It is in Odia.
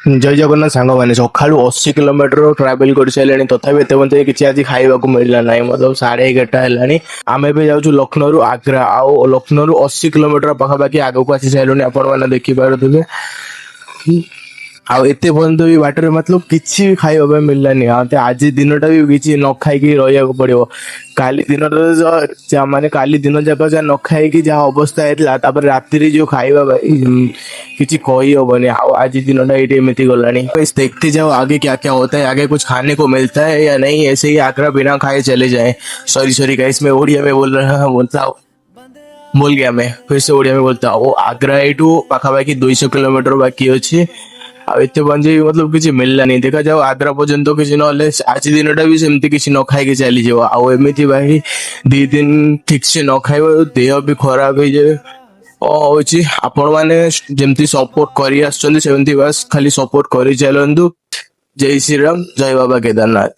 ଜୟ ଜଗନ୍ନାଥ ସାଙ୍ଗମାନେ ସକାଳୁ 80 କିଲୋମିଟର ଟ୍ରାଭେଲ କରିସାରିଲେଣି ତଥାପି ଏତେ ପର୍ଯ୍ୟନ୍ତ କିଛି ଆଜି ଖାଇବାକୁ ମିଳିଲା ନାହିଁ ମତଲବ 11:30 ହେଲାଣି। ଆମେ ଏବେ ଯାଉଛୁ ଲକ୍ଷ୍ନୌରୁ ଆଗ୍ରା ଆଉ ଲକ୍ଷ୍ନୌରୁ 80 କିଲୋମିଟର ପାଖାପାଖି ଆଗକୁ ଆସି ସାରିଲୁଣି ଆପଣମାନେ ଦେଖିପାରୁଥିବେ। ଆଉ ଏତେ ପର୍ଯ୍ୟନ୍ତ ବି ବାଟରେ ମତଲବ କିଛି ବି ଖାଇବା ପାଇଁ ମିଳିଲାନି। ଆଉ ଆଜି ଦିନଟା ବି କିଛି ନ ଖାଇକି ରହିବାକୁ ପଡିବ। କାଲି ଦିନଟା ମାନେ କାଲି ଦିନ ଯାକ ଯାହା ନ ଖାଇକି ଯାହା ଅବସ୍ଥା ହେଇଥିଲା ତାପରେ ରାତିରେ ଯୋଉ ଖାଇବା ଭାଇ किसी कोई हो बने आओ आज ही दिनों एटी एमती गलानी बस देखते जाओ आगे क्या क्या होता है आगे कुछ खाने को मिलता है या नहीं ऐसे ही आगरा बिना खाए चले जाए। सॉरी सॉरी गाइस मैं ओडिया में बोल रहा बोलता हूँ बोल गया मैं फिर से ओडिया में बोलता हूँ आग्रा एटू पाखापाखि 200 किलोमीटर बाकी अच्छे आते पंजे मतलब किसी मिलला नहीं देखा जाओ आग्रा पर्यंत किसी ना आज दिनटा भी सेमती किसी न खाई चली जाओ आउ एमती भाई 2 दिन ठीक से न खाइब देह भी खराब हो जाए हଉଛି ଆପଣ ମାନେ ଯେମିତି ସପୋର୍ଟ କରି ଆସୁଛନ୍ତି ସେମିତି ବାସ୍ ଖାଲି ସପୋର୍ଟ କରି ଚାଲନ୍ତୁ। ଜୟ ଶ୍ରୀରାମ ଜୟ ବାବା କେଦାରନାଥ।